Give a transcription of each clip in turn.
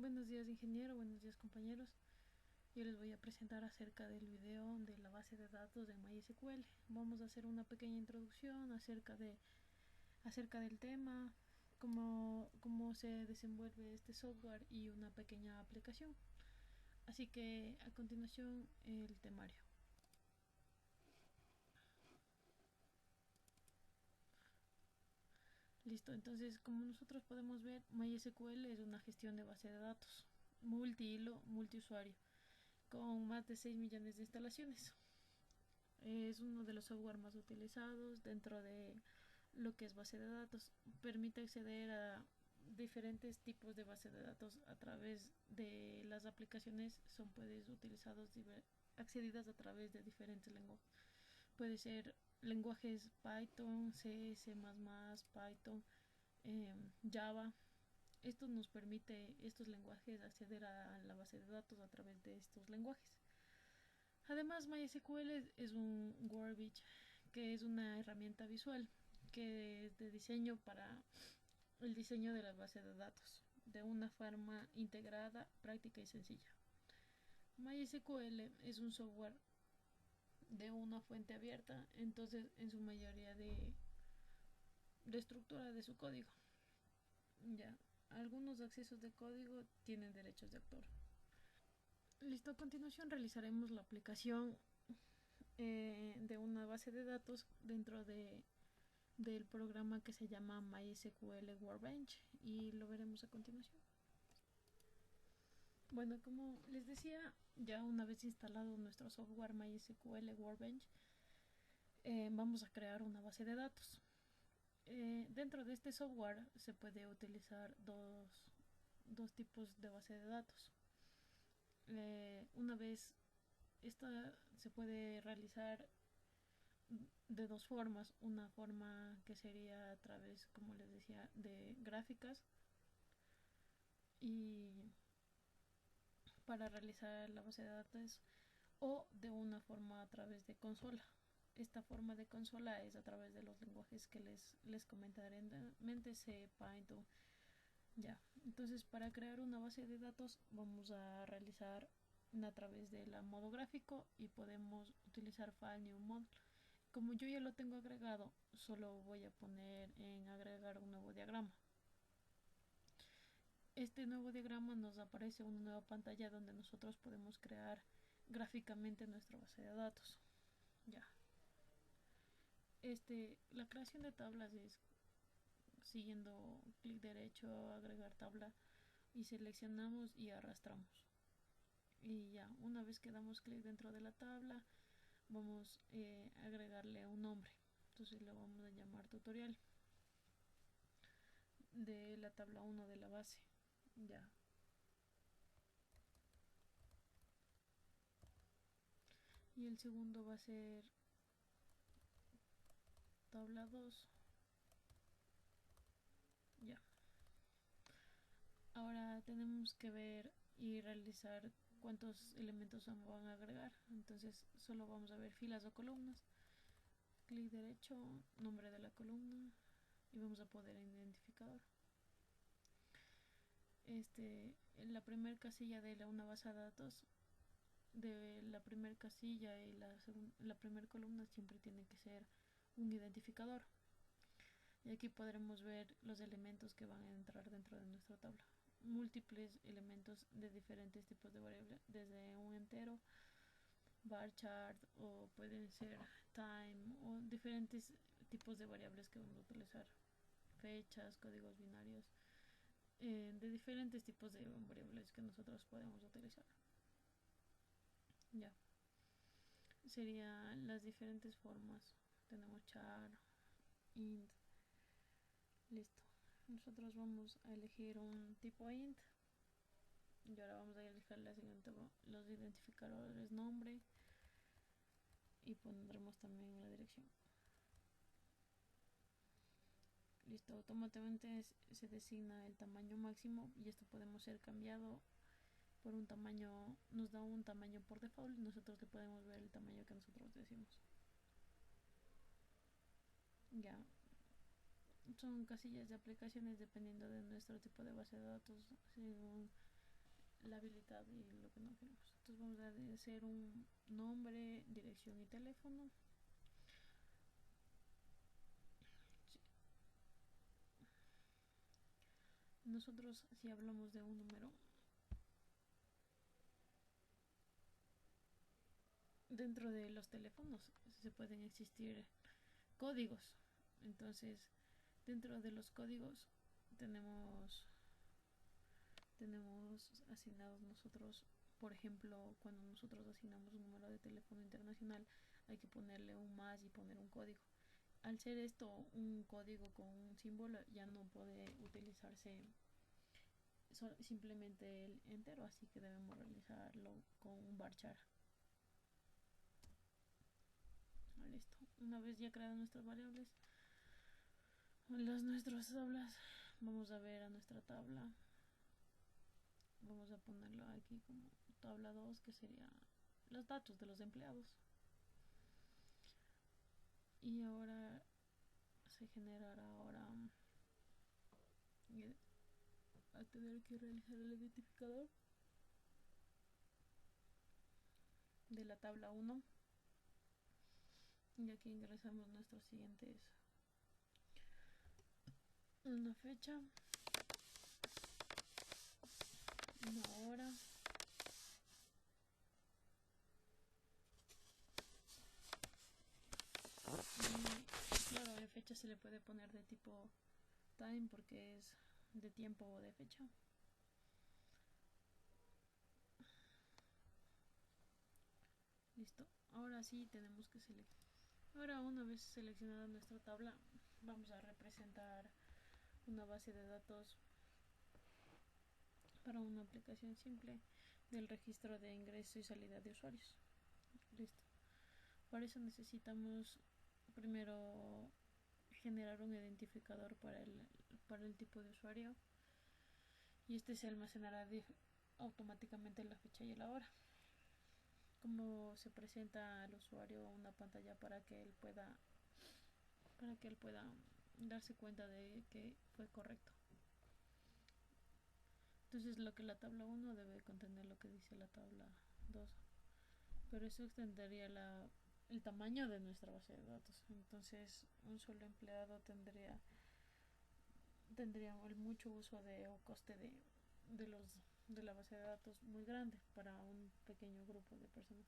Buenos días ingeniero, buenos días compañeros. Yo les voy a presentar acerca del video de la base de datos de MySQL. Vamos a hacer una pequeña introducción acerca del tema, cómo se desenvuelve este software y una pequeña aplicación. Así que a continuación el temario. Listo, entonces como nosotros podemos ver, MySQL es una gestión de base de datos multihilo, multiusuario, con más de 6 millones de instalaciones. Es uno de los software más utilizados dentro de lo que es base de datos. Permite acceder a diferentes tipos de base de datos a través de las aplicaciones. Son puedes utilizados accedidas a través de diferentes lenguajes. Puede ser lenguajes Python, C, C++, Python, Java. Esto nos permite, estos lenguajes, acceder a la base de datos a través de estos lenguajes. Además, MySQL es un workbench, que es una herramienta visual que es de diseño para el diseño de la base de datos de una forma integrada, práctica y sencilla. MySQL es un software de una fuente abierta, entonces en su mayoría de estructura de su código. Ya, algunos accesos de código tienen derechos de autor. Listo, a continuación realizaremos la aplicación de una base de datos dentro del programa que se llama MySQL Workbench y lo veremos a continuación. Bueno, como les decía, ya una vez instalado nuestro software MySQL Workbench, vamos a crear una base de datos. Dentro de este software se puede utilizar dos tipos de base de datos. Una vez esta se puede realizar de dos formas. Una forma que sería a través, como les decía, de gráficas, y para realizar la base de datos, o de una forma a través de consola. Esta forma de consola es a través de los lenguajes que les comentaré anteriormente, C, Python. Ya, entonces para crear una base de datos vamos a realizar a través del modo gráfico y podemos utilizar file new mod. Como yo ya lo tengo agregado, solo voy a poner en agregar un nuevo diagrama. Este nuevo diagrama nos aparece una nueva pantalla donde nosotros podemos crear gráficamente nuestra base de datos. Ya. La creación de tablas es siguiendo clic derecho, agregar tabla, y seleccionamos y arrastramos. Y ya, una vez que damos clic dentro de la tabla, vamos a agregarle un nombre. Entonces le vamos a llamar tutorial de la tabla 1 de la base. Ya. Y el segundo va a ser tabla 2. Ya. Ahora tenemos que ver y realizar cuántos elementos van a agregar. Entonces solo vamos a ver filas o columnas. Clic derecho, nombre de la columna, y vamos a poner identificador. En la primera casilla de una base de datos, de la primera casilla y la primera columna siempre tiene que ser un identificador. Y aquí podremos ver los elementos que van a entrar dentro de nuestra tabla. Múltiples elementos de diferentes tipos de variables, desde un entero, bar chart, o pueden ser time, o diferentes tipos de variables que vamos a utilizar, fechas, códigos binarios, de diferentes tipos de variables que nosotros podemos utilizar. Ya, serían las diferentes formas. Tenemos char, int. Listo, nosotros vamos a elegir un tipo int, y ahora vamos a elegir la siguiente, los identificadores nombre, y pondremos también la dirección. Listo, automáticamente se designa el tamaño máximo, y esto podemos ser cambiado por un tamaño, nos da un tamaño por default, y nosotros le podemos ver el tamaño que nosotros decimos. Ya, son casillas de aplicaciones dependiendo de nuestro tipo de base de datos, según la habilidad y lo que no queremos. Entonces vamos a hacer un nombre, dirección y teléfono. Nosotros, si hablamos de un número, dentro de los teléfonos se pueden existir códigos. Entonces, dentro de los códigos tenemos asignados nosotros, por ejemplo, cuando nosotros asignamos un número de teléfono internacional, hay que ponerle un más y poner un código. Al ser esto un código con un símbolo, ya no puede utilizarse simplemente el entero, así que debemos realizarlo con un varchar. Listo. Una vez ya creadas nuestras variables, nuestras tablas, vamos a ver a nuestra tabla. Vamos a ponerlo aquí como tabla 2, que sería los datos de los empleados. Y ahora se generará a tener que realizar el identificador de la tabla 1. Y aquí ingresamos nuestros siguientes: una fecha, una hora, y claro, de fecha se le puede poner de tipo time porque es de tiempo o de fecha. Listo. Ahora sí tenemos que seleccionar. Ahora, una vez seleccionada nuestra tabla, vamos a representar una base de datos para una aplicación simple del registro de ingreso y salida de usuarios. Listo. Para eso necesitamos primero generar un identificador para el tipo de usuario, y este se almacenará automáticamente la fecha y la hora. Como se presenta al usuario una pantalla para que él pueda darse cuenta de que fue correcto. Entonces, lo que la tabla 1 debe contener lo que dice la tabla 2, pero eso extendería el tamaño de nuestra base de datos. Entonces, un solo empleado tendría el mucho uso o coste de la base de datos muy grande para un pequeño grupo de personas.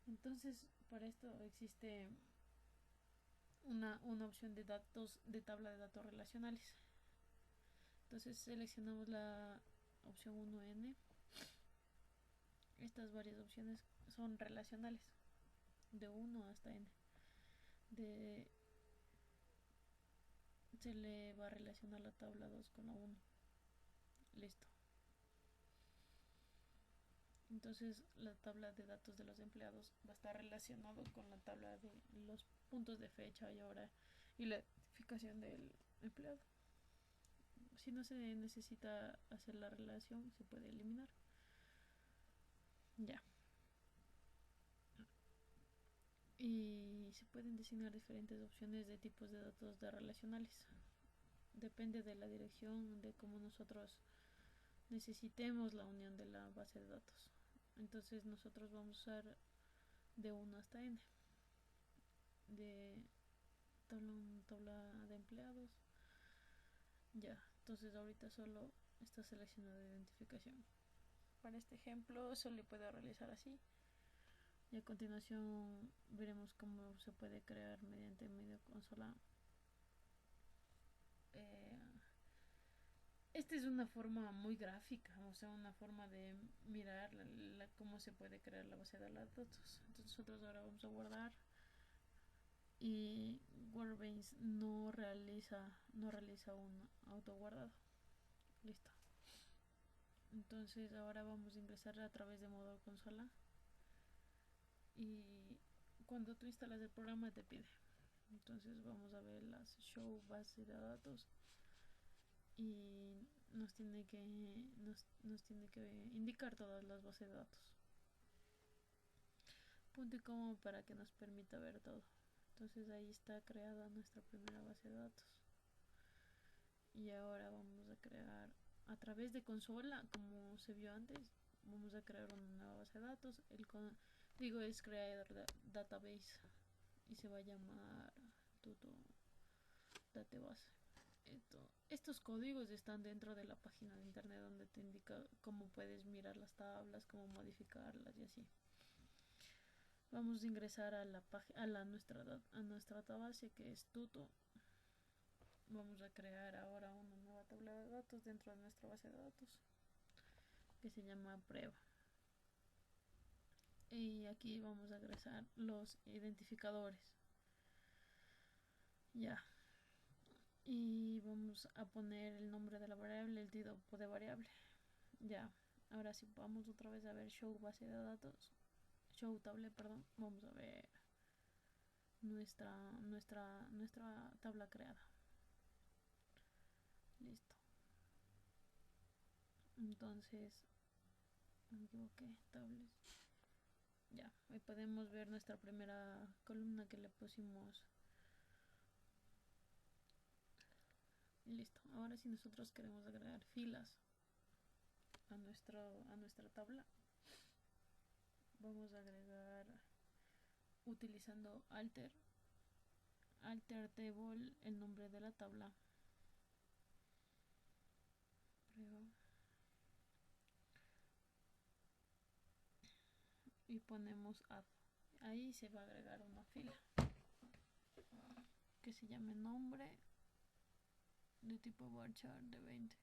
Entonces, para esto existe una opción de datos, de tabla de datos relacionales. Entonces seleccionamos la opción 1N. Estas varias opciones son relacionales, de 1 hasta N. Se le va a relacionar la tabla 2 con la 1. Listo. Entonces la tabla de datos de los empleados va a estar relacionado con la tabla de los puntos de fecha y hora y la identificación del empleado. Si no se necesita hacer la relación, se puede eliminar. Ya. Y se pueden designar diferentes opciones de tipos de datos de relacionales. Depende de la dirección, de cómo nosotros necesitemos la unión de la base de datos. Entonces nosotros vamos a usar de 1 hasta N, de tabla de empleados. Ya, entonces ahorita solo está seleccionada identificación. Para este ejemplo solo puedo realizar así, y a continuación veremos cómo se puede crear mediante medio consola. Esta es una forma muy gráfica, o sea, una forma de mirar cómo se puede crear la base de datos. Entonces nosotros ahora vamos a guardar, y Workbench no realiza un autoguardado. Listo. Entonces ahora vamos a ingresar a través de modo consola, y cuando tú instalas el programa te pide. Entonces vamos a ver las show base de datos, y nos tiene que indicar todas las bases de datos, punto y coma, para que nos permita ver todo. Entonces ahí está creada nuestra primera base de datos, y ahora vamos a crear a través de consola, como se vio antes, vamos a crear una nueva base de datos. El código es crear database y se va a llamar tuto database. Estos códigos están dentro de la página de internet donde te indica cómo puedes mirar las tablas, cómo modificarlas y así. Vamos a ingresar a nuestra database, que es tuto. Vamos a crear ahora una nueva tabla de datos dentro de nuestra base de datos que se llama prueba. Y aquí vamos a ingresar los identificadores. Ya. Y vamos a poner el nombre de la variable, el tipo de variable. Ya. Ahora sí, vamos otra vez a ver show base de datos. Show table, perdón. Vamos a ver nuestra tabla creada. Listo. Entonces, me equivoqué, tables. Ya, ahí podemos ver nuestra primera columna que le pusimos. Listo. Ahora si nosotros queremos agregar filas a nuestra tabla, vamos a agregar utilizando alter table el nombre de la tabla. Y ponemos add. Ahí se va a agregar una fila que se llame nombre de tipo varchar de 20.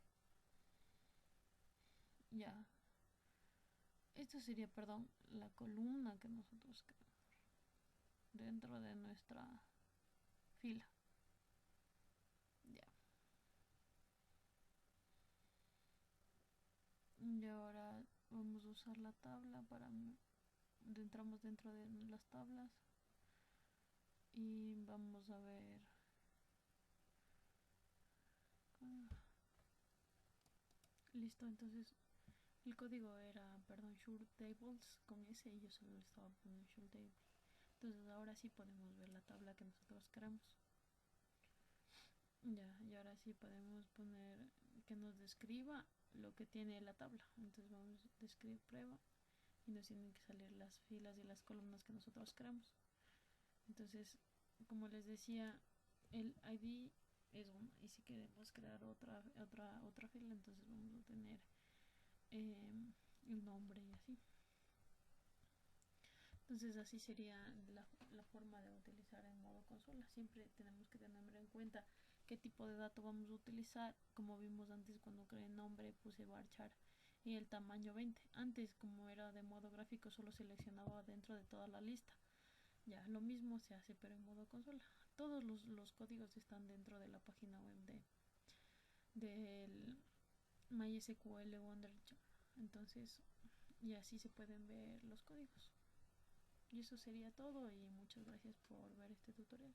Ya. Esto sería, perdón, la columna que nosotros queremos dentro de nuestra fila. Ya. Y ahora vamos a usar la tabla para entramos dentro de las tablas y vamos a ver listo. Entonces el código era, perdón, sure tables con S y yo solo le estaba poniendo sure tables. Entonces ahora sí podemos ver la tabla que nosotros queramos. Ya, y ahora sí podemos poner que nos describa lo que tiene la tabla. Entonces vamos a describir prueba y nos tienen que salir las filas y las columnas que nosotros queramos. Entonces, como les decía, el ID es 1 y si queremos crear otra fila, entonces vamos a tener el nombre y así. Entonces así sería la forma de utilizar en modo consola. Siempre tenemos que tener en cuenta qué tipo de dato vamos a utilizar. Como vimos antes, cuando creé el nombre puse varchar y el tamaño 20. Antes, como era de modo gráfico, solo seleccionaba dentro de toda la lista. Ya, lo mismo se hace pero en modo consola. Todos los códigos están dentro de la página web del MySQL Wondershop. Entonces, y así se pueden ver los códigos. Y eso sería todo y muchas gracias por ver este tutorial.